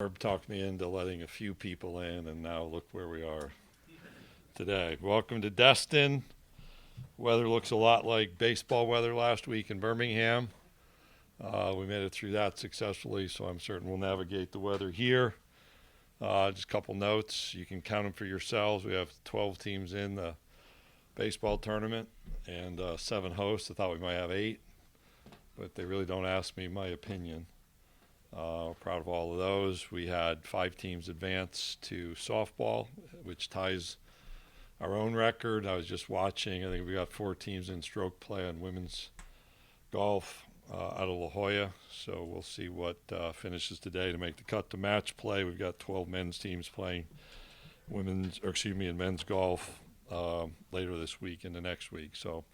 Herb talked me into letting a few people in, and now look where we are today. Welcome to Destin. Weather looks a lot like baseball weather last week in Birmingham. We made it through that successfully, so I'm certain we'll navigate the weather here. Just a couple notes. You can count them for yourselves. We have 12 teams in the baseball tournament and 7 hosts. I thought we might have 8, but they really don't ask me my opinion. Proud of all of those. We had 5 teams advance to softball, which ties our own record. I was just watching. I think we got 4 teams in stroke play on women's golf out of La Jolla. So we'll see what finishes today to make the cut to match play. We've got 12 men's teams playing men's golf later this week and the next week. So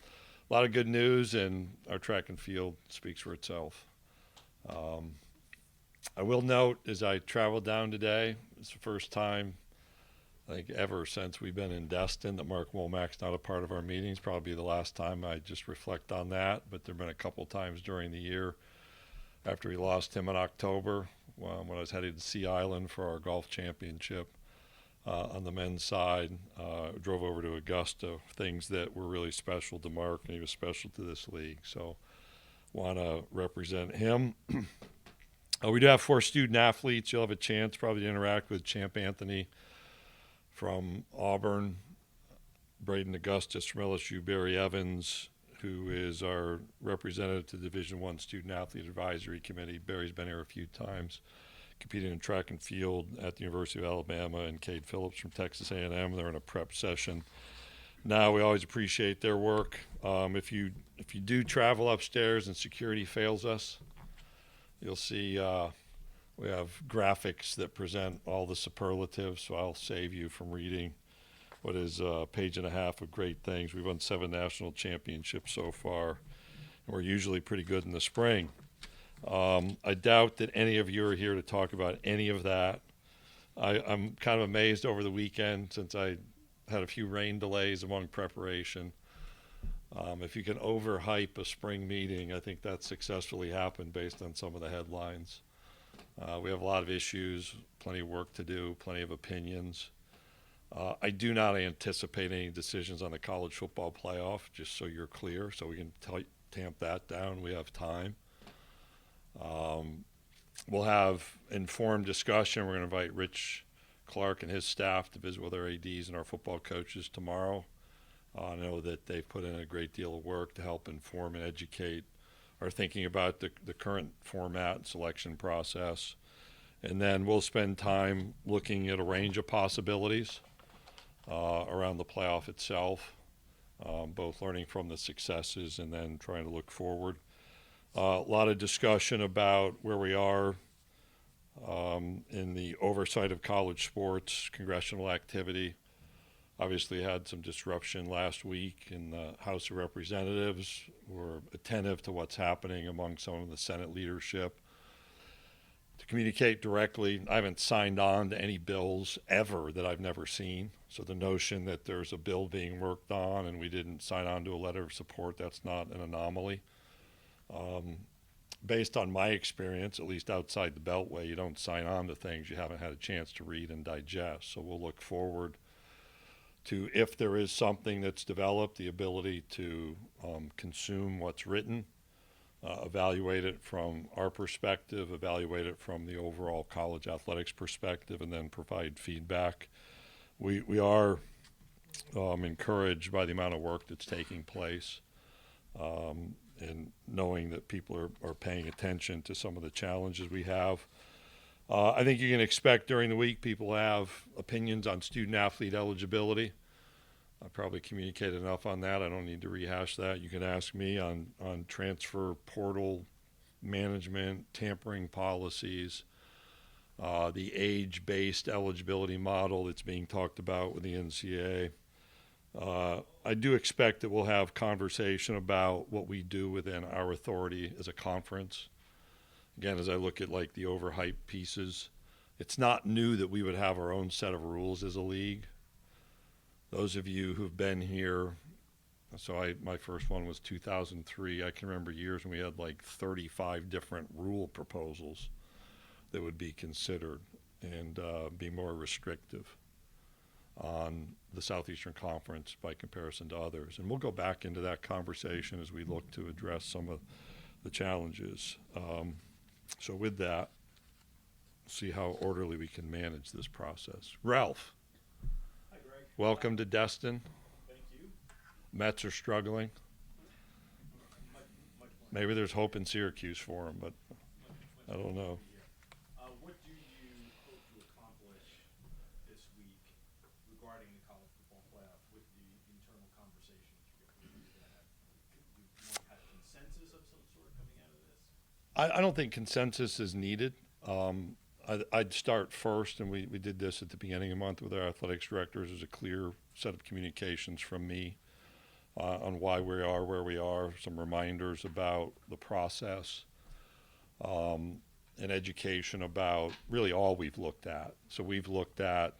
a lot of good news, and our track and field speaks for itself. I will note, as I traveled down today, it's the first time, I think, ever since we've been in Destin that Mark Womack's not a part of our meetings. Probably the last time. I just reflect on that. But there have been a couple times during the year after we lost him in October when I was headed to Sea Island for our golf championship on the men's side. Drove over to Augusta, things that were really special to Mark, and he was special to this league. So want to represent him. We do have 4 student athletes. You'll have a chance probably to interact with Champ Anthony from Auburn, Braden Augustus from LSU, Barry Evans, who is our representative to Division I Student Athlete Advisory Committee. Barry's been here a few times, competing in track and field at the University of Alabama, and Cade Phillips from Texas A&M. They're in a prep session now. We always appreciate their work. If you do travel upstairs and security fails us, you'll see we have graphics that present all the superlatives, so I'll save you from reading what is a page and a half of great things. We've won 7 national championships so far, and we're usually pretty good in the spring. I doubt that any of you are here to talk about any of that. I'm kind of amazed over the weekend, since I had a few rain delays among preparation. If you can overhype a spring meeting, I think that successfully happened based on some of the headlines. We have a lot of issues, plenty of work to do, plenty of opinions. I do not anticipate any decisions on the college football playoff, just so you're clear, so we can tamp that down. We have time. We'll have informed discussion. We're going to invite Rich Clark and his staff to visit with our ADs and our football coaches tomorrow. I know that they've put in a great deal of work to help inform and educate our thinking about the current format and selection process. And then we'll spend time looking at a range of possibilities around the playoff itself, both learning from the successes and then trying to look forward. A lot of discussion about where we are in the oversight of college sports, congressional activity. Obviously had some disruption last week in the House of Representatives. We're attentive to what's happening among some of the Senate leadership. To communicate directly, I haven't signed on to any bills ever that I've never seen. So the notion that there's a bill being worked on and we didn't sign on to a letter of support, that's not an anomaly. Based on my experience, at least outside the Beltway, you don't sign on to things you haven't had a chance to read and digest. So we'll look forward to, if there is something that's developed, the ability to consume what's written, evaluate it from our perspective, evaluate it from the overall college athletics perspective, and then provide feedback. We are encouraged by the amount of work that's taking place, and knowing that people are paying attention to some of the challenges we have. I think you can expect during the week people have opinions on student athlete eligibility. I probably communicated enough on that. I don't need to rehash that. You can ask me on transfer portal management, tampering policies, the age-based eligibility model that's being talked about with the NCAA. I do expect that we'll have conversation about what we do within our authority as a conference. Again, as I look at like the overhyped pieces, it's not new that we would have our own set of rules as a league. Those of you who've been here, my first one was 2003. I can remember years when we had like 35 different rule proposals that would be considered. and be more restrictive on the Southeastern Conference by comparison to others. And we'll go back into that conversation as we look to address some of the challenges. So with that, see how orderly we can manage this process. Ralph. Hi, Greg. Welcome to Destin. Thank you. Mets are struggling. Much Maybe there's hope in Syracuse for them, but I don't know. What do you hope to accomplish this week regarding the college football playoff with the internal conversations you're going to have? Do you want to have consensus of some sort coming out of this? I don't think consensus is needed. I'd start first, and we did this at the beginning of the month with our athletics directors. There's a clear set of communications from me on why we are where we are, some reminders about the process, and education about really all we've looked at. So we've looked at,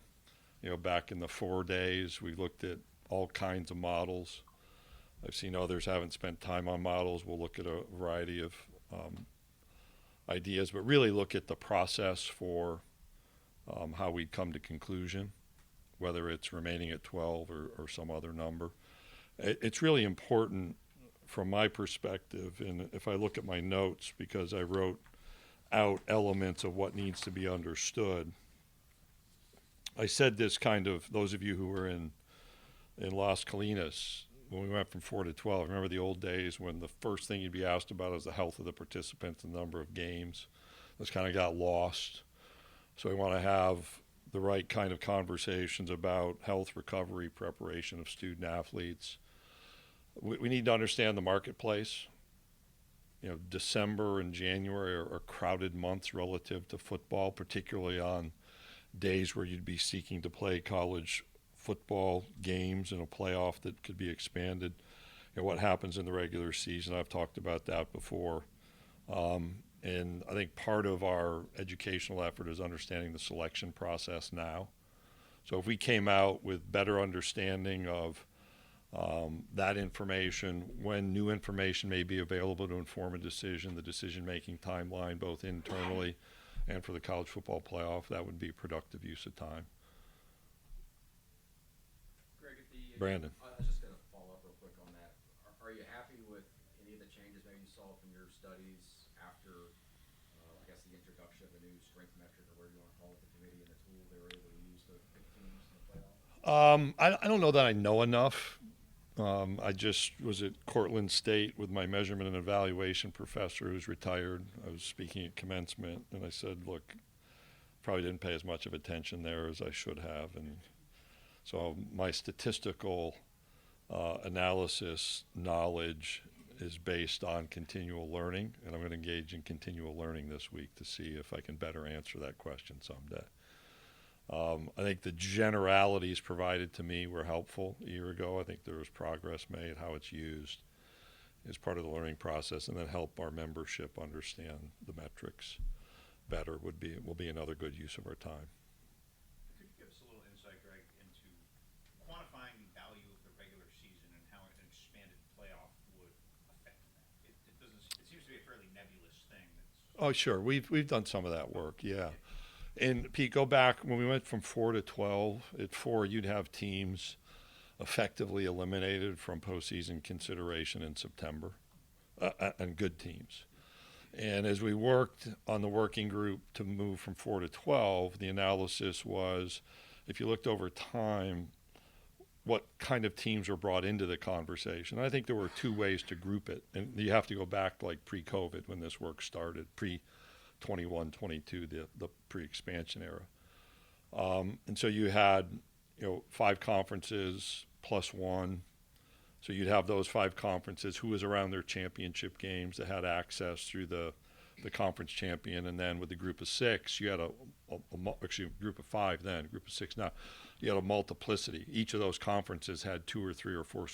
back in the 4 days, we've looked at all kinds of models. I've seen others haven't spent time on models. We'll look at a variety of ideas, but really look at the process for how we come to conclusion, whether it's remaining at 12 or some other number. It's really important from my perspective, and if I look at my notes, because I wrote out elements of what needs to be understood. I said this kind of, those of you who were in Las Colinas, when we went from 4 to 12, remember the old days when the first thing you'd be asked about is the health of the participants, the number of games. This kind of got lost. So we want to have the right kind of conversations about health, recovery, preparation of student athletes. We need to understand the marketplace. December and January are crowded months relative to football, particularly on days where you'd be seeking to play college football games in a playoff that could be expanded. What happens in the regular season, I've talked about that before. And I think part of our educational effort is understanding the selection process now. So if we came out with better understanding of that information, when new information may be available to inform a decision, the decision-making timeline, both internally and for the college football playoff, that would be productive use of time. Greg, Brandon. I was just going to follow up real quick on that. Are you happy with any of the changes maybe you saw from your studies after, I guess, the introduction of the new strength metric, or whatever you want to call it, the committee and the tool they were able to use to pick teams in the playoff? I don't know that I know enough. I just was at Cortland State with my measurement and evaluation professor who's retired. I was speaking at commencement, and I said, look, probably didn't pay as much of attention there as I should have. And so my statistical analysis knowledge is based on continual learning, and I'm going to engage in continual learning this week to see if I can better answer that question someday. I think the generalities provided to me were helpful a year ago. I think there was progress made. How it's used is part of the learning process, and then help our membership understand the metrics better will be another good use of our time. Could you give us a little insight, Greg, into quantifying the value of the regular season and how an expanded playoff would affect that? It seems to be a fairly nebulous thing. Oh, sure. We've done some of that work, yeah. And Pete, go back when we went from 4 to 12. At 4, you'd have teams effectively eliminated from postseason consideration in September, and good teams. And as we worked on the working group to move from 4 to 12, the analysis was, if you looked over time, what kind of teams were brought into the conversation. I think there were 2 ways to group it, and you have to go back like pre-COVID when this work started, pre-21, 22, the pre-expansion era. And so you had 5 conferences plus 1. So you'd have those 5 conferences, who was around their championship games that had access through the conference champion, and then with the group of 6, you had actually a group of 5 then, group of 6 now, you had a multiplicity. Each of those conferences had 2 or 3 or 4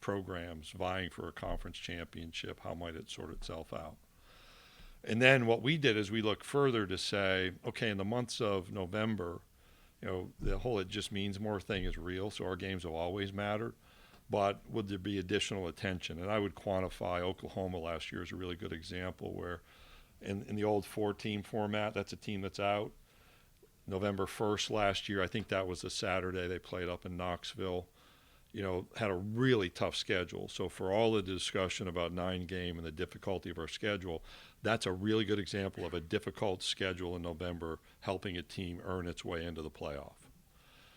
programs vying for a conference championship. How might it sort itself out? And then what we did is we looked further to say, okay, in the months of November, the whole "it just means more" thing is real, so our games will always matter. But would there be additional attention? And I would quantify Oklahoma last year as a really good example where in the old 4-team format, that's a team that's out. November 1st last year. I think that was a Saturday. They played up in Knoxville. Had a really tough schedule. So for all the discussion about 9-game and the difficulty of our schedule, that's a really good example of a difficult schedule in November helping a team earn its way into the playoff.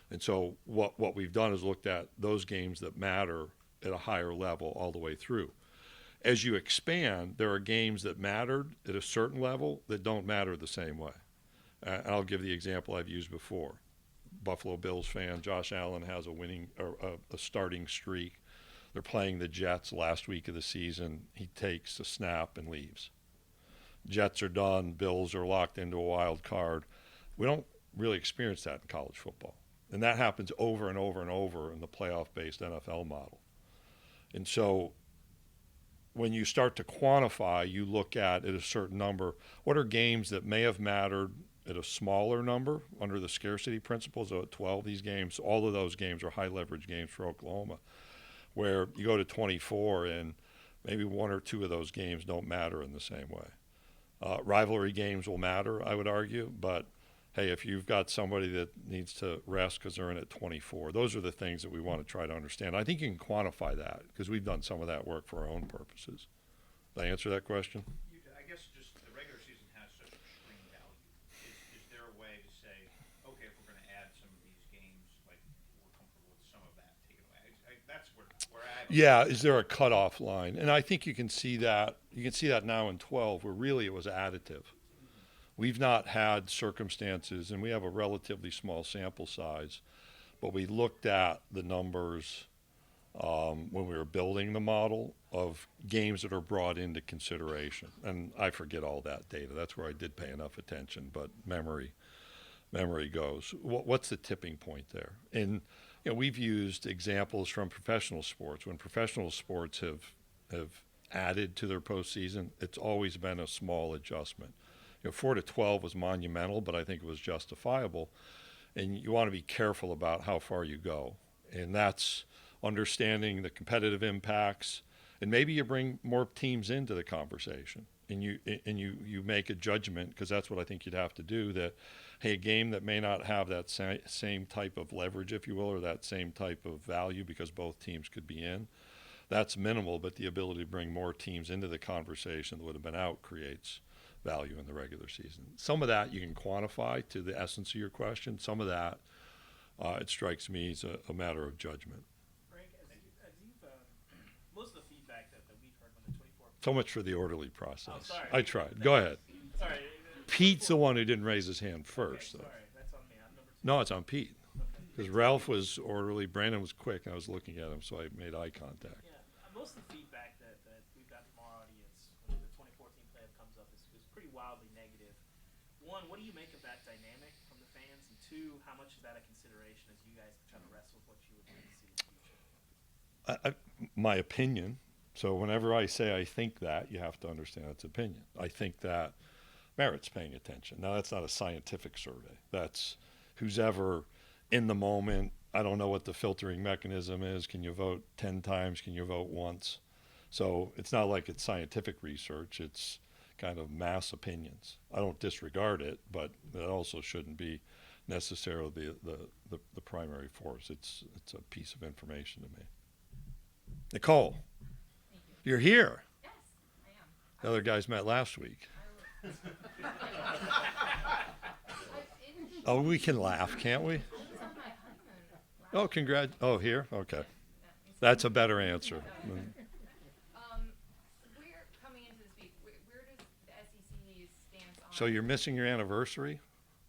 And so what we've done is looked at those games that matter at a higher level all the way through. As you expand, there are games that mattered at a certain level that don't matter the same way. I'll give the example I've used before. Buffalo Bills fan, Josh Allen has a starting streak. They're playing the Jets last week of the season. He takes a snap and leaves. Jets are done. Bills are locked into a wild card. We don't really experience that in college football. And that happens over and over and over in the playoff-based NFL model. And so when you start to quantify, you look at a certain number. What are games that may have mattered at a smaller number under the scarcity principles? So at 12, these games, all of those games are high leverage games for Oklahoma, where you go to 24 and maybe one or two of those games don't matter in the same way. Rivalry games will matter, I would argue, but hey, if you've got somebody that needs to rest because they're in at 24, those are the things that we want to try to understand. I think you can quantify that because we've done some of that work for our own purposes. Did I answer that question? I guess just the regular season has such extreme value. Is there a way to say, okay, if we're going to add some of these games, like we're comfortable with some of that taken away? That's where I have Yeah, is there a cutoff line? And I think you can see that. You can see that now in 12, where really it was additive. We've not had circumstances, and we have a relatively small sample size, but we looked at the numbers when we were building the model of games that are brought into consideration. And I forget all that data. That's where I did pay enough attention, but memory goes. What's the tipping point there? And we've used examples from professional sports. When professional sports have added to their postseason, it's always been a small adjustment. 4 to 12 was monumental, but I think it was justifiable. And you want to be careful about how far you go. And that's understanding the competitive impacts. And maybe you bring more teams into the conversation. And you make a judgment, because that's what I think you'd have to do, that, hey, a game that may not have that same type of leverage, if you will, or that same type of value because both teams could be in, that's minimal, but the ability to bring more teams into the conversation that would have been out creates value in the regular season. Some of that you can quantify to the essence of your question. Some of that, it strikes me as a matter of judgment. Greg, most of the feedback that we've heard when the 24. So much for the orderly process. Oh, sorry. I tried. Go ahead. Sorry. Pete's the one who didn't raise his hand first. Okay, sorry, that's on me. I'm number 2. No, it's on Pete. Because Ralph was orderly, Brandon was quick, and I was looking at him, so I made eye contact. Yeah, most of the feedback that we've got from our audience when the 2014 playoff comes up is pretty wildly negative. One, what do you make of that dynamic from the fans? And two, how much is that a consideration as you guys try to wrestle with what you would like to see in the future? My opinion. So whenever I say I think that, you have to understand it's opinion. I think that merits paying attention. Now, that's not a scientific survey. That's who's ever in the moment. I don't know what the filtering mechanism is. Can you vote 10 times? Can you vote once? So it's not like it's scientific research. It's kind of mass opinions. I don't disregard it, but that also shouldn't be necessarily the primary force. It's a piece of information to me. Nicole, you're here. Yes, I am. The other guys met last week. Oh, we can laugh, can't we? I was on my honeymoon. Oh, Oh, here? Okay. That's a better answer. We're coming into this week. Where does the SEC stance on? So you're missing your anniversary?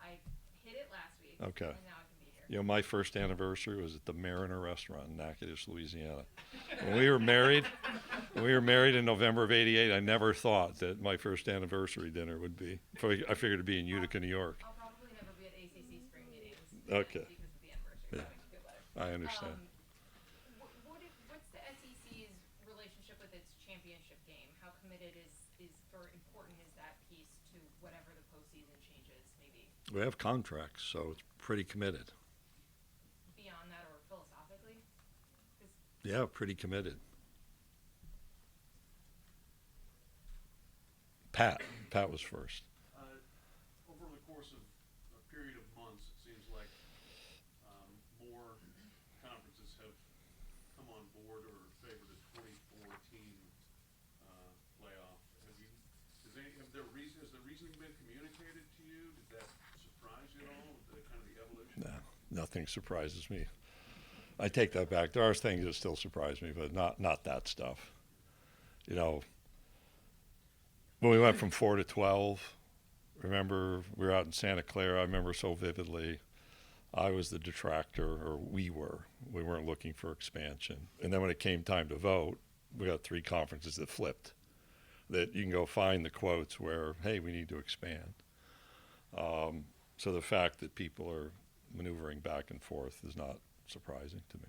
I hit it last week. Okay. And now I can be here. My first anniversary was at the Mariner Restaurant in Natchitoches, Louisiana. When we were married in November of '88, I never thought that my first anniversary dinner would be. I figured it'd be in Utica, New York. I'll probably never be at ACC spring meetings. Okay. Because of the anniversary. Yeah. That makes me feel better. I understand. What's the SEC's relationship with its championship game? How committed or important is that piece to whatever the postseason changes, maybe We have contracts, so it's pretty committed. beyond that or philosophically? 'Cause Yeah, pretty committed. Pat was first. Over the course of a period of months, on board or favor the 24-team playoff. Has the reasoning been communicated to you? Did that surprise you at all, the kind of the evolution? No, nothing surprises me. I take that back. There are things that still surprise me, but not that stuff. You know, when we went from 4 to 12, remember we were out in Santa Clara. I remember so vividly. I was the detractor, or we were. We weren't looking for expansion. And then when it came time to vote, we got 3 conferences that flipped. That you can go find the quotes where, hey, we need to expand. So the fact that people are maneuvering back and forth is not surprising to me.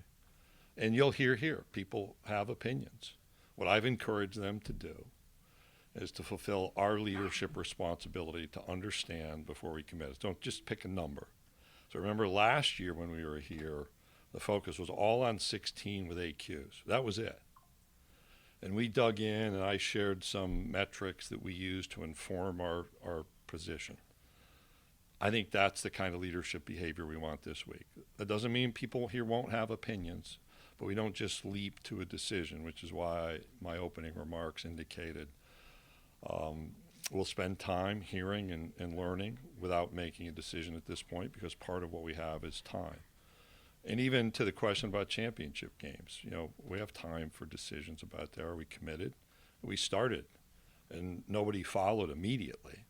And you'll hear here, people have opinions. What I've encouraged them to do is to fulfill our leadership responsibility to understand before we commit. Don't just pick a number. So remember last year when we were here, the focus was all on 16 with AQs. That was it. And we dug in and I shared some metrics that we use to inform our position. I think that's the kind of leadership behavior we want this week. That doesn't mean people here won't have opinions, but we don't just leap to a decision, which is why my opening remarks indicated we'll spend time hearing and learning without making a decision at this point, because part of what we have is time. And even to the question about championship games, you know, we have time for decisions about that. Are we committed? We started, and nobody followed immediately.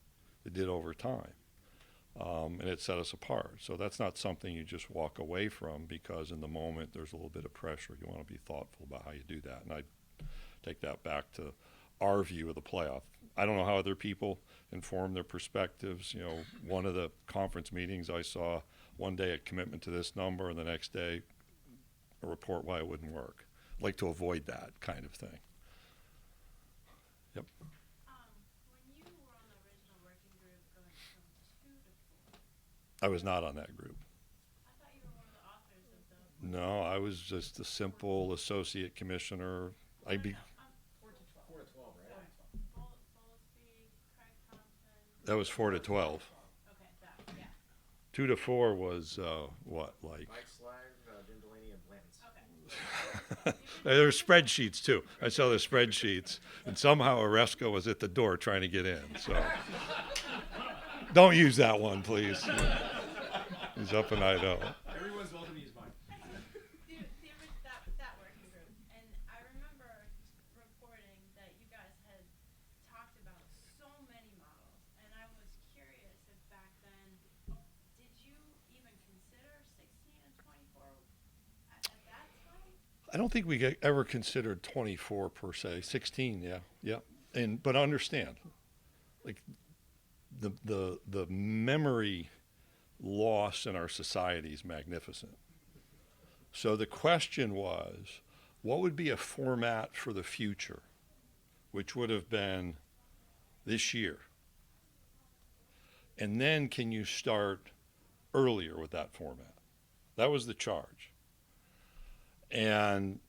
It did over time. And it set us apart. So that's not something you just walk away from, because in the moment there's a little bit of pressure. You want to be thoughtful about how you do that. And I take that back to our view of the playoff. I don't know how other people inform their perspectives. You know, one of the conference meetings I saw one day a commitment to this number, and the next day a report why it wouldn't work. I'd like to avoid that kind of thing. Yep. When you were on the original working group going from 2 to 4, I was not on that group. I thought you were one of the authors of the. No, I was just a simple associate commissioner. I'd be. 4 to 12. 4 to 12, right? Bowlesby, Craig Thompson. That was 4 to 12. Okay, that, yeah. 2 to 4 was what, like? Mike Slag, Jim Delaney, and Lance. Okay. There were spreadsheets too. I saw the spreadsheets, and somehow Oresco was at the door trying to get in. So don't use that one, please. He's up in Idaho. Everyone's welcome to use mine. That working group, and I remember reporting that you guys had talked about so many models, and I was curious if back then, did you even consider 16 and 24 at that time? I don't think we ever considered 24 per se. 16, yeah. But understand, like the memory loss in our society is magnificent. So the question was, what would be a format for the future, which would have been this year? And then can you start earlier with that format? That was the charge. And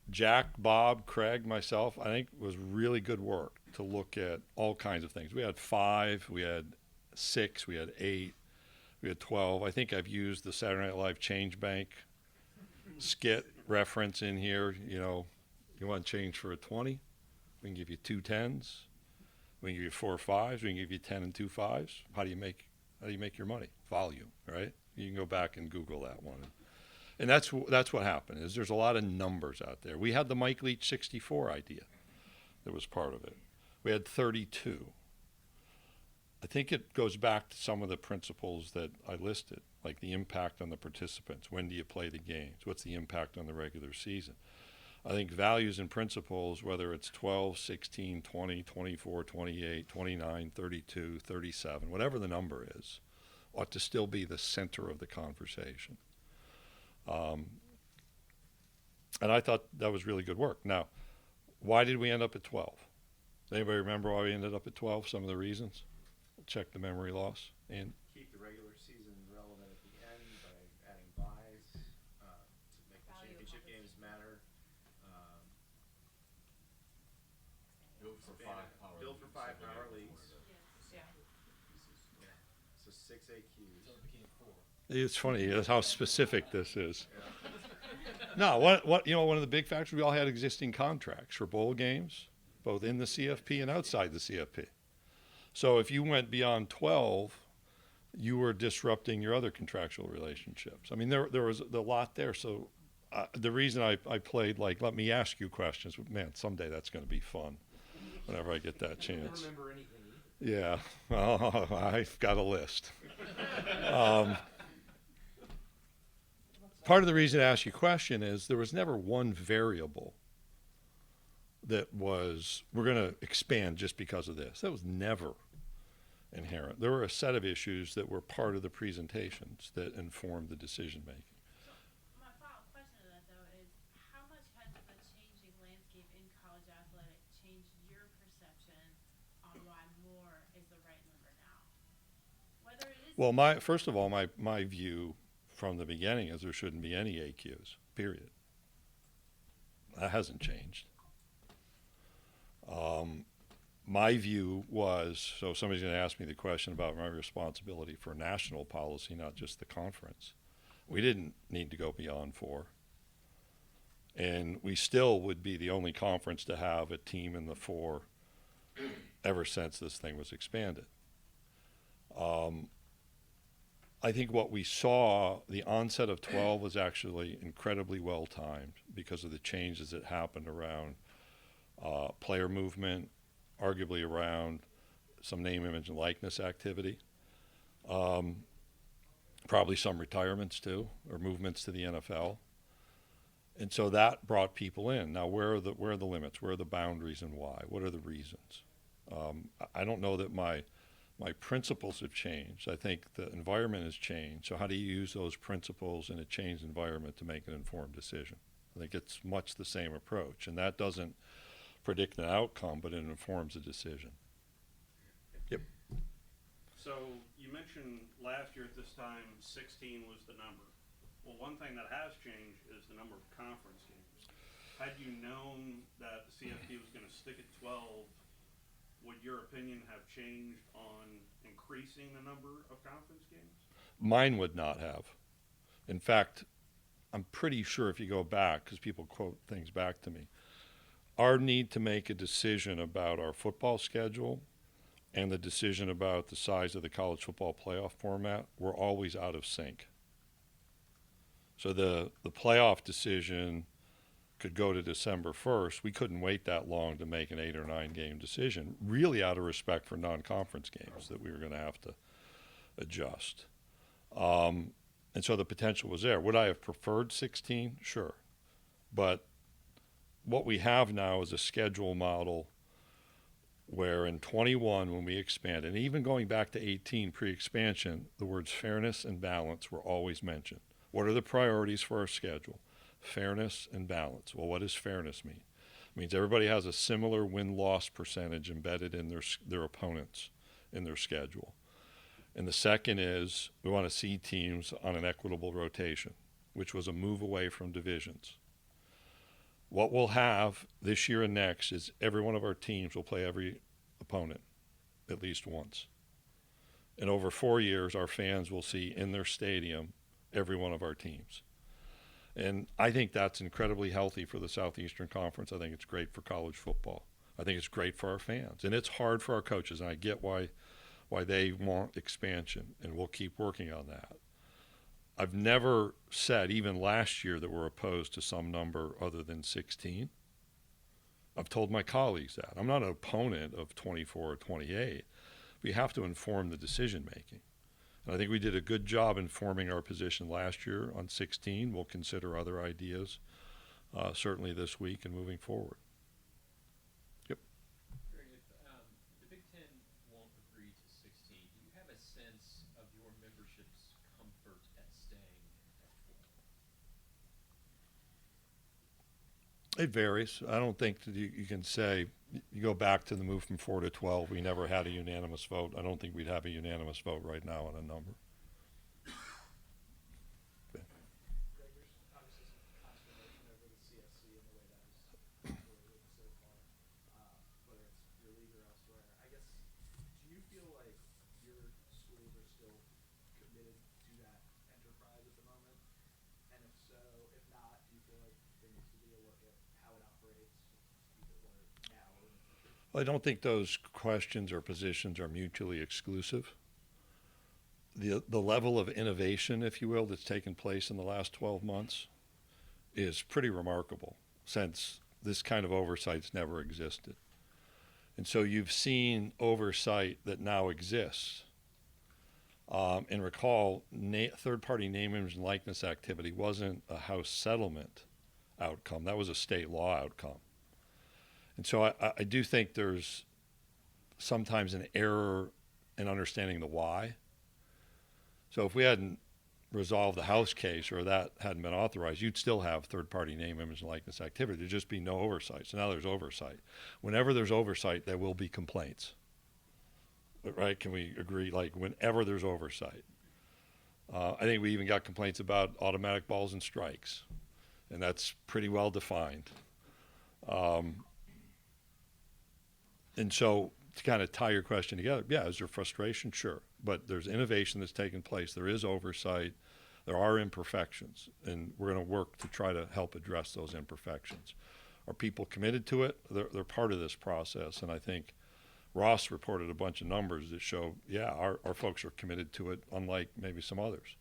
Jack, Bob, Craig, myself, I think it was really good work to look at all kinds of things. We had 5, we had 6, we had 8, we had 12. I think I've used the Saturday Night Live Change Bank skit reference in here. You know, you want to change for a 20? We can give you 2 10s. We can give you 4 5s. We can give you 10 and 2 5s. How do you make your money? Volume, right? You can go back and Google that one. And that's what happened. Is there's a lot of numbers out there. We had the Mike Leach 64 idea that was part of it. We had 32. I think it goes back to some of the principles that I listed, like the impact on the participants. When do you play the games? What's the impact on the regular season? I think values and principles, whether it's 12, 16, 20, 24, 28, 29, 32, 37, whatever the number is, ought to still be the center of the conversation. And I thought that was really good work. Now, why did we end up at 12? Does anybody remember why we ended up at 12? Some of the reasons? Check the memory loss. And Keep the regular season relevant at the end by adding buys, to make the Value championship of games matter. Built for 5-hour. Built for 5-hour leagues. Yeah. Yeah. So 6 AQs. it's funny how specific this is. No, one of the big factors, we all had existing contracts for bowl games, both in the CFP and outside the CFP. So if you went beyond 12, you were disrupting your other contractual relationships. I mean, there was a lot there. So the reason I played, like, let me ask you questions, man, someday that's going to be fun whenever I get that I don't chance. remember anything either. Yeah, well, I've got a list. Part of the reason I ask you a question is there was never one variable that was, we're going to expand just because of this. That was never inherent. There were a set of issues that were part of the presentations that informed the decision making. My follow-up question to that, though, is how much has the changing landscape in college athletics changed your perception on why more is the right number now? Whether it is Well, first of all, my view from the beginning is there shouldn't be any AQs, period. That hasn't changed. My view was, so somebody's going to ask me the question about my responsibility for national policy, not just the conference. We didn't need to go beyond 4. And we still would be the only conference to have a team in the 4 ever since this thing was expanded. I think what we saw, the onset of 12 was actually incredibly well timed because of the changes that happened around player movement, arguably around some name, image, and likeness activity. Probably some retirements too, or movements to the NFL. And so that brought people in. Now, where are the limits? Where are the boundaries, and why? What are the reasons? I don't know that my principles have changed. I think the environment has changed. So how do you use those principles in a changed environment to make an informed decision? I think it's much the same approach, and that doesn't predict an outcome, but it informs a decision. Yep. So you mentioned last year at this time, 16 was the number. Well, one thing that has changed is the number of conference games. Had you known that the CFP was going to stick at 12, would your opinion have changed on increasing the number of conference games? Mine would not have. In fact, I'm pretty sure if you go back, because people quote things back to me, our need to make a decision about our football schedule and the decision about the size of the college football playoff format were always out of sync. So the playoff decision could go to December 1st. We couldn't wait that long to make an 8 or 9 game decision, really out of respect for non-conference games that we were going to have to adjust. And so the potential was there. Would I have preferred 16? Sure. But what we have now is a schedule model where in 21, when we expand, and even going back to 18 pre-expansion, the words fairness and balance were always mentioned. What are the priorities for our schedule? Fairness and balance. Well, what does fairness mean? It means everybody has a similar win-loss percentage embedded in their opponents in their schedule. And the second is we want to see teams on an equitable rotation, which was a move away from divisions. What we'll have this year and next is every one of our teams will play every opponent at least once. And over 4 years, our fans will see in their stadium every one of our teams. And I think that's incredibly healthy for the Southeastern Conference. I think it's great for college football. I think it's great for our fans. And it's hard for our coaches, and I get why they want expansion, and we'll keep working on that. I've never said, even last year, that we're opposed to some number other than 16. I've told my colleagues that. I'm not an opponent of 24 or 28. We have to inform the decision making. And I think we did a good job informing our position last year on 16. We'll consider other ideas, certainly this week and moving forward. Yep. Greg, if the Big Ten won't agree to 16, do you have a sense of your membership's comfort at staying at 12? It varies. I don't think that you can say, you go back to the move from 4 to 12, we never had a unanimous vote. I don't think we'd have a unanimous vote right now on a number. Greg, there's obviously some consternation over the CSC and the way that is operated so far, whether it's your league or elsewhere. I guess, do you feel like your schools are still committed to that enterprise at the moment? And if so, if not, do you feel like I don't think those questions or positions are mutually exclusive. The level of innovation, if you will, that's taken place in the last 12 months is pretty remarkable, since this kind of oversight's never existed. And so you've seen oversight that now exists. And recall, third-party name, image, and likeness activity wasn't a House settlement outcome. That was a state law outcome. And so I do think there's sometimes an error in understanding the why. So if we hadn't resolved the House case, or that hadn't been authorized, you'd still have third-party name, image, and likeness activity. There'd just be no oversight. So now there's oversight. Whenever there's oversight, there will be complaints. Right? Can we agree? Like, whenever there's oversight. I think we even got complaints about automatic balls and strikes, and that's pretty well defined. And so to kind of tie your question together, yeah, is there frustration? Sure. But there's innovation that's taken place. There is oversight. There are imperfections, and we're going to work to try to help address those imperfections. Are people committed to it? They're part of this process, and I think Ross reported a bunch of numbers that show, yeah, our folks are committed to it, unlike maybe some others,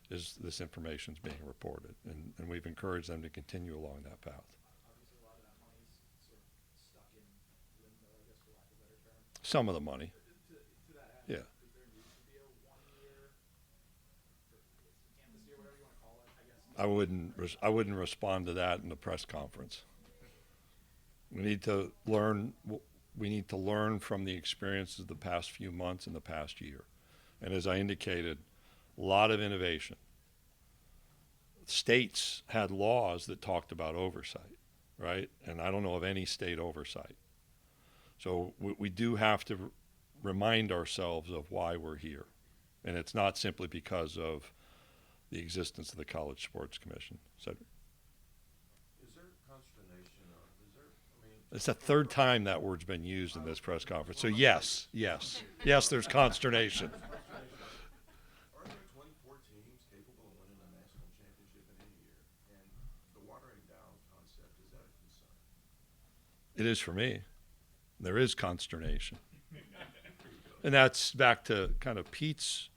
is this information's being reported, and we've encouraged them to continue along that path. Obviously, a lot of that money's sort of stuck in limbo, I guess, for lack of a better term. Some of the money, To that end, yeah. does there need to be a 1 year, or amnesty, or whatever you want to call it, I guess? I wouldn't respond to that in the press conference. We need to learn. We need to learn from the experiences of the past few months and the past year. And as I indicated, a lot of innovation. States had laws that talked about oversight, right? And I don't know of any state oversight. So we do have to remind ourselves of why we're here. And it's not simply because of the existence of the College Sports Commission. Cedric? Is there consternation, or is there, I mean, It's the third time that word's been used in this press conference. So yes, there's consternation. are there 24 teams capable of winning a national championship in any year? And the watering down concept, is that a concern? It is for me. There is consternation. And that's back to kind of Pete's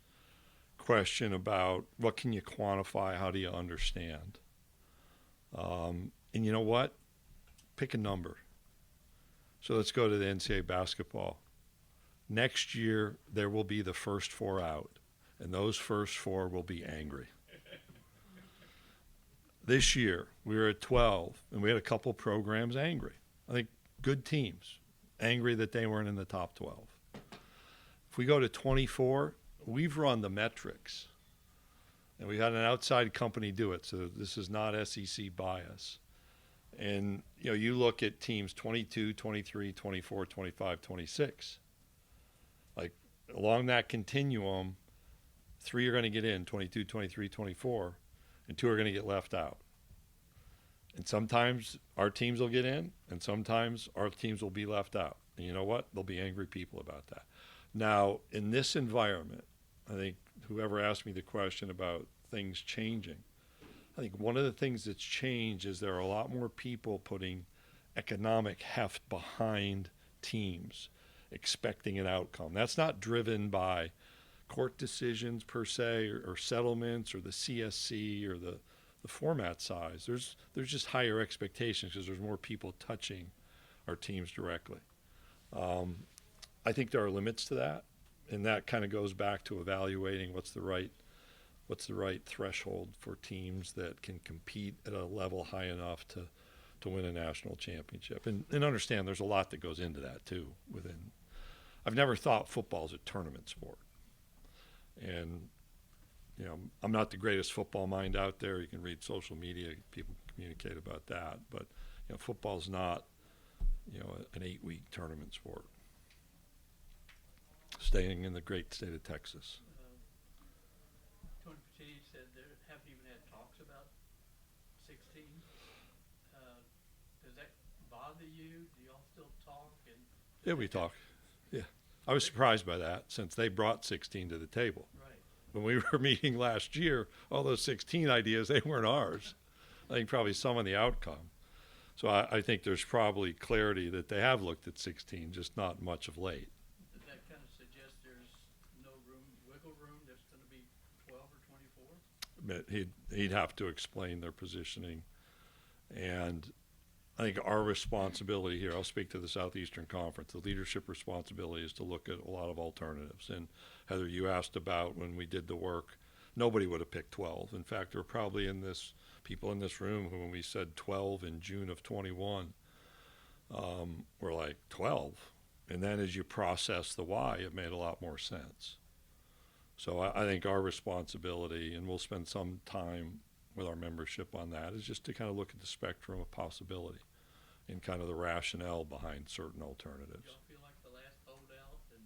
question about what can you quantify, how do you understand? And you know what? Pick a number. So let's go to the NCAA basketball. Next year, there will be the first four out, and those first four will be angry. This year, we were at 12, and we had a couple programs angry. I think good teams, angry that they weren't in the top 12. If we go to 24, we've run the metrics, and we had an outside company do it, so this is not SEC bias. And, you know, you look at teams 22, 23, 24, 25, 26. Like, along that continuum, 3 are going to get in, 22, 23, 24, and 2 are going to get left out. And sometimes our teams will get in, and sometimes our teams will be left out. And you know what? There'll be angry people about that. Now, in this environment, I think whoever asked me the question about things changing, I think one of the things that's changed is there are a lot more people putting economic heft behind teams, expecting an outcome. That's not driven by court decisions per se, or settlements, or the CSC, or the format size. There's just higher expectations because there's more people touching our teams directly. I think there are limits to that, and that kind of goes back to evaluating what's the right threshold for teams that can compete at a level high enough to win a national championship. And understand there's a lot that goes into that too. I've never thought football is a tournament sport. And, you know, I'm not the greatest football mind out there. You can read social media, people communicate about that. But, you know, football's not, you know, an 8-week tournament sport. Staying in the great state of Texas. Tony Petit said there haven't even had talks about 16. Does that bother you? Do y'all still talk? Yeah, we talk. Yeah. I was surprised by that since they brought 16 to the table. Right. When we were meeting last year, all those 16 ideas, they weren't ours. I think probably some of the outcome. So I think there's probably clarity that they have looked at 16, just not much of late. Does that kind of suggest there's no room, wiggle room, there's gonna be 12 or 24? But he'd have to explain their positioning. And I think our responsibility here, I'll speak to the Southeastern Conference, the leadership responsibility is to look at a lot of alternatives. And Heather, you asked about when we did the work, nobody would have picked 12. In fact, there were probably people in this room who, when we said 12 in June of 21, were like, 12? And then as you process the why, it made a lot more sense. So I think our responsibility, and we'll spend some time with our membership on that, is just to kind of look at the spectrum of possibility and kind of the rationale behind certain alternatives. Y'all feel like the last holdout, and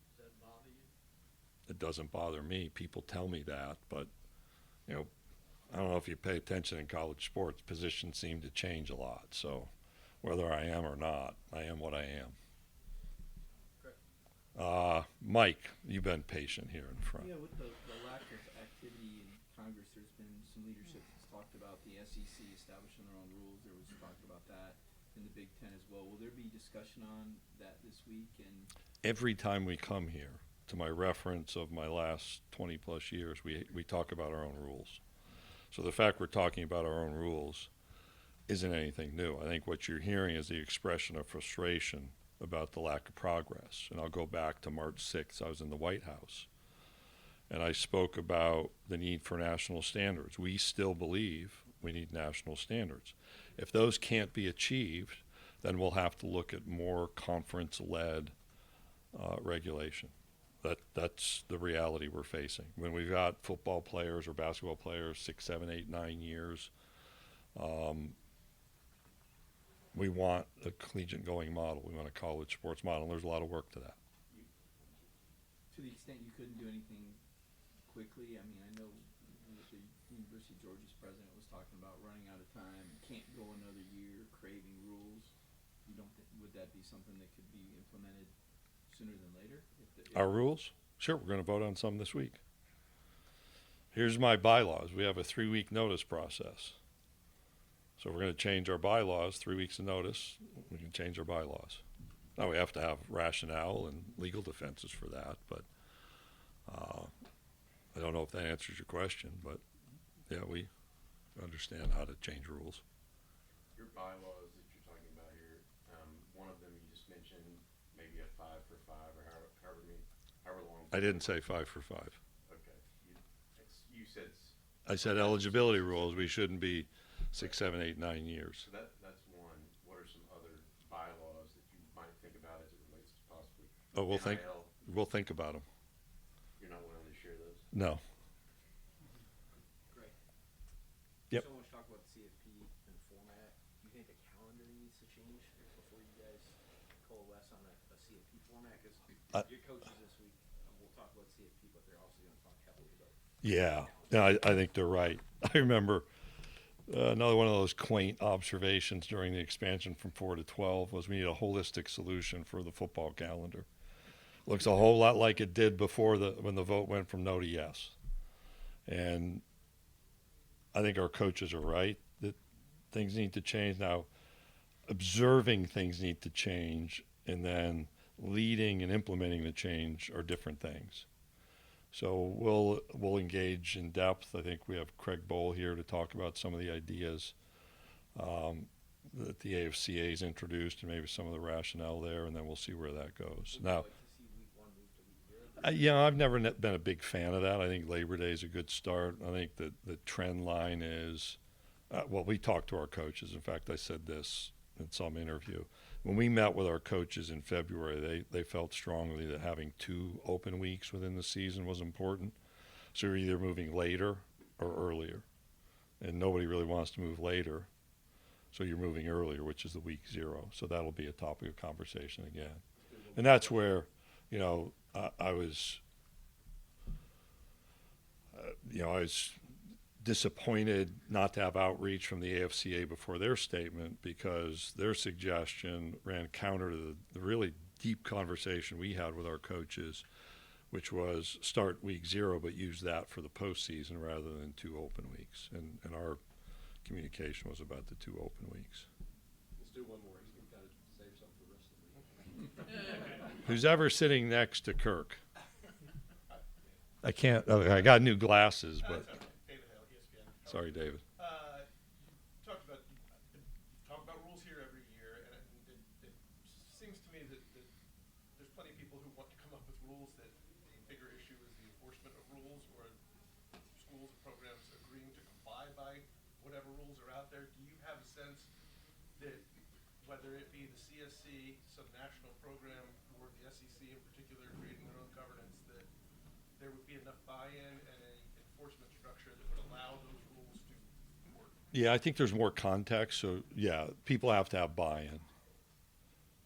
does that bother you? It doesn't bother me. People tell me that, but, I don't know if you pay attention in college sports, positions seem to change a lot. So whether I am or not, I am what I am. Mike, you've been patient here in front. Yeah, with the lack of activity in Congress, there's been some leadership that's talked about the SEC establishing their own rules. There was talk about that in the Big Ten as well. Will there be discussion on that this week? And Every time we come here, to my reference of my last 20 plus years, we talk about our own rules. So the fact we're talking about our own rules isn't anything new. I think what you're hearing is the expression of frustration about the lack of progress. And I'll go back to March 6th. I was in the White House, and I spoke about the need for national standards. We still believe we need national standards. If those can't be achieved, then we'll have to look at more conference-led regulation. That's the reality we're facing. When we've got football players or basketball players 6, 7, 8, 9 years, we want a collegiate going model. We want a college sports model. And there's a lot of work to that. to the extent you couldn't do anything quickly, I mean, I know the University of Georgia's president was talking about running out of time, can't go another year, craving rules. You don't think, would that be something that could be implemented sooner than later? Our rules? Sure, we're going to vote on some this week. Here's my bylaws. We have a 3-week notice process. So we're going to change our bylaws, 3 weeks of notice. We can change our bylaws. Now we have to have rationale and legal defenses for that, but I don't know if that answers your question, but yeah, we understand how to change rules. Your bylaws that you're talking about here, one of them you just mentioned, maybe a 5 for 5 or however long. I didn't say 5 for 5. Okay. You said. I said eligibility rules. We shouldn't be 6, 7, 8, 9 years. So that's one. What are some other bylaws that you might think about as it relates to possibly? Oh, NIL? we'll think about them. You're not willing to share those? No. Greg? Yep. So much talk about the CFP and format. Do you think the calendar needs to change before you guys coalesce on a CFP format? Because your coaches this week, we'll talk about CFP, but they're also going to talk heavily about. Yeah, I think they're right. I remember another one of those quaint observations during the expansion from 4 to 12 was we need a holistic solution for the football calendar. Looks a whole lot like it did before when the vote went from no to yes. And I think our coaches are right that things need to change. Now, observing things need to change, and then leading and implementing the change are different things. So we'll engage in depth. I think we have Craig Bowl here to talk about some of the ideas that the AFCA's introduced and maybe some of the rationale there, and then we'll see where that goes. Now, Like to see week 1 move to week 0? yeah, I've never been a big fan of that. I think Labor Day is a good start. I think that the trend line is, well, we talked to our coaches. In fact, I said this in some interview. When we met with our coaches in February, they felt strongly that having 2 open weeks within the season was important. So you're either moving later or earlier. And nobody really wants to move later. So you're moving earlier, which is the week 0. So that'll be a topic of conversation again. And that's where, I was disappointed not to have outreach from the AFCA before their statement, because their suggestion ran counter to the really deep conversation we had with our coaches, which was start week 0 but use that for the postseason rather than 2 open weeks. And our communication was about the 2 open weeks. do one more. He's got to save something for the rest of the week. Who's ever sitting next to Kirk? I can't. Oh, I got new glasses, but David Hale, ESPN. sorry, David. You talk about rules here every year, and it seems to me that there's plenty of people who want to come up with rules that the bigger issue is the enforcement of rules, or schools and programs agreeing to comply by whatever rules are out there. Do you have a sense that whether it be the CSC, some national program, or the SEC in particular creating their own governance, that there would be enough buy-in and an enforcement structure that would allow those rules to work? Yeah, I think there's more context. So yeah, people have to have buy-in.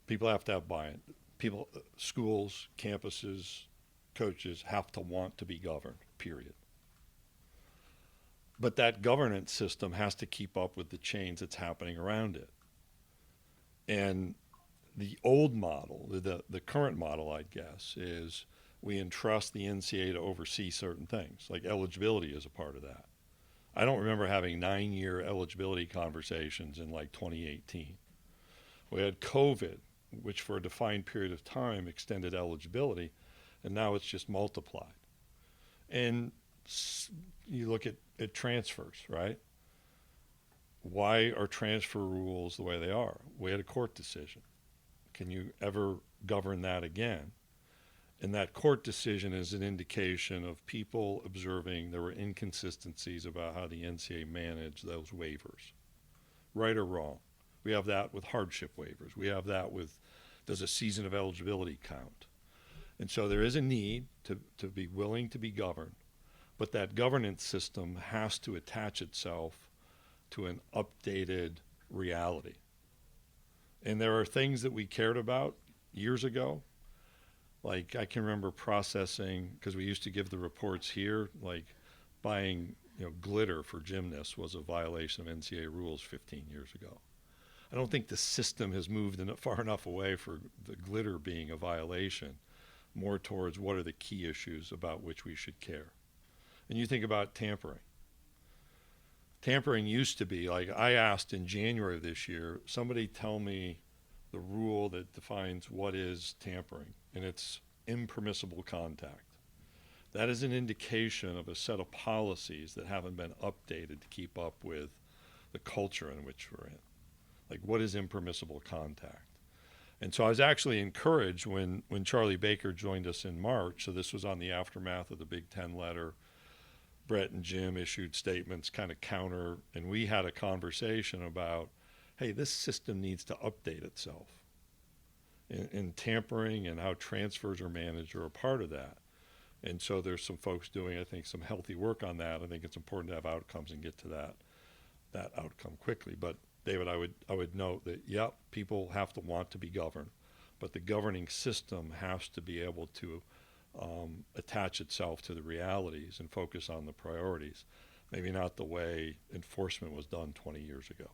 People have to have buy-in. People, schools, campuses, coaches have to want to be governed, period. But that governance system has to keep up with the change that's happening around it. And the old model, the current model, I guess, is we entrust the NCAA to oversee certain things, like eligibility is a part of that. I don't remember having 9-year eligibility conversations in like 2018. We had COVID, which for a defined period of time extended eligibility, and now it's just multiplied. And you look at transfers, right? Why are transfer rules the way they are? We had a court decision. Can you ever govern that again? And that court decision is an indication of people observing there were inconsistencies about how the NCAA managed those waivers, right or wrong. We have that with hardship waivers. We have that with, does a season of eligibility count? And so there is a need to be willing to be governed, but that governance system has to attach itself to an updated reality. And there are things that we cared about years ago. Like I can remember processing, because we used to give the reports here, like buying glitter for gymnasts was a violation of NCAA rules 15 years ago. I don't think the system has moved far enough away for the glitter being a violation, more towards what are the key issues about which we should care. And you think about tampering. Tampering used to be, like I asked in January of this year, somebody tell me the rule that defines what is tampering, and it's impermissible contact. That is an indication of a set of policies that haven't been updated to keep up with the culture in which we're in. Like, what is impermissible contact? And so I was actually encouraged when Charlie Baker joined us in March, so this was on the aftermath of the Big Ten letter. Brett and Jim issued statements kind of counter, and we had a conversation about, hey, this system needs to update itself. And tampering and how transfers are managed are a part of that. And so there's some folks doing, I think, some healthy work on that. I think it's important to have outcomes and get to that outcome quickly. But David, I would note that, yep, people have to want to be governed, but the governing system has to be able to attach itself to the realities and focus on the priorities, maybe not the way enforcement was done 20 years ago.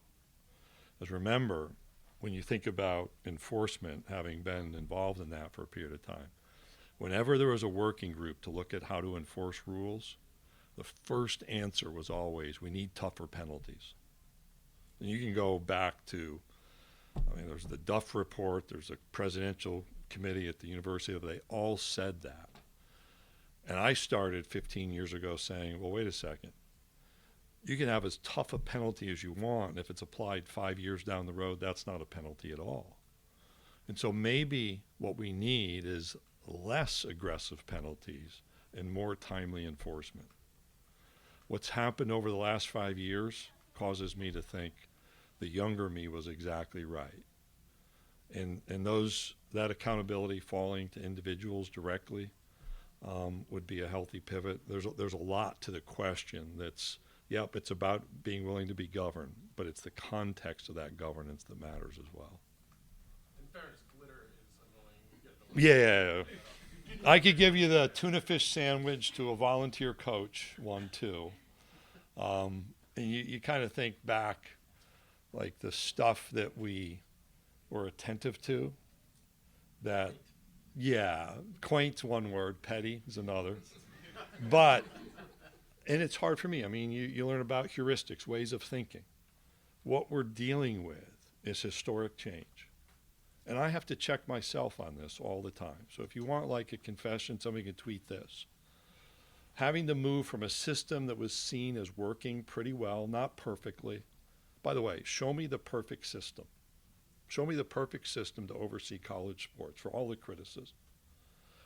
Because remember, when you think about enforcement, having been involved in that for a period of time, whenever there was a working group to look at how to enforce rules, the first answer was always, we need tougher penalties. And you can go back to, there's the Duff report, there's a presidential committee at the university, they all said that. And I started 15 years ago saying, well, wait a second. You can have as tough a penalty as you want, and if it's applied 5 years down the road, that's not a penalty at all. And so maybe what we need is less aggressive penalties and more timely enforcement. What's happened over the last 5 years causes me to think the younger me was exactly right. And that accountability falling to individuals directly would be a healthy pivot. There's a lot to the question that's, yep, it's about being willing to be governed, but it's the context of that governance that matters as well. In fairness, glitter is annoying. Yeah. I could give you the tuna fish sandwich to a volunteer coach, one too. And you kind of think back, like the stuff that we were attentive to, that, yeah, quaint's one word, petty is another. But, and it's hard for me. I mean, you learn about heuristics, ways of thinking. What we're dealing with is historic change. And I have to check myself on this all the time. So if you want like a confession, somebody can tweet this. Having to move from a system that was seen as working pretty well, not perfectly. By the way, show me the perfect system. Show me the perfect system to oversee college sports for all the criticism.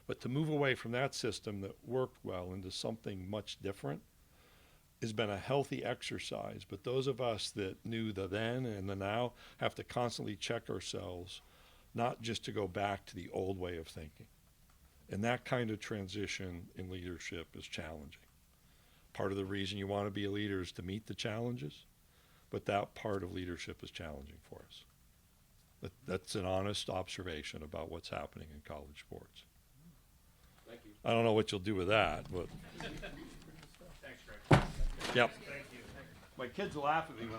But to move away from that system that worked well into something much different has been a healthy exercise. But those of us that knew the then and the now have to constantly check ourselves, not just to go back to the old way of thinking. And that kind of transition in leadership is challenging. Part of the reason you want to be a leader is to meet the challenges, but that part of leadership is challenging for us. That's an honest observation about what's happening in college sports. Thank you. I don't know what you'll do with that, but Thanks, Greg. yep. Thank you. My kids laugh at me when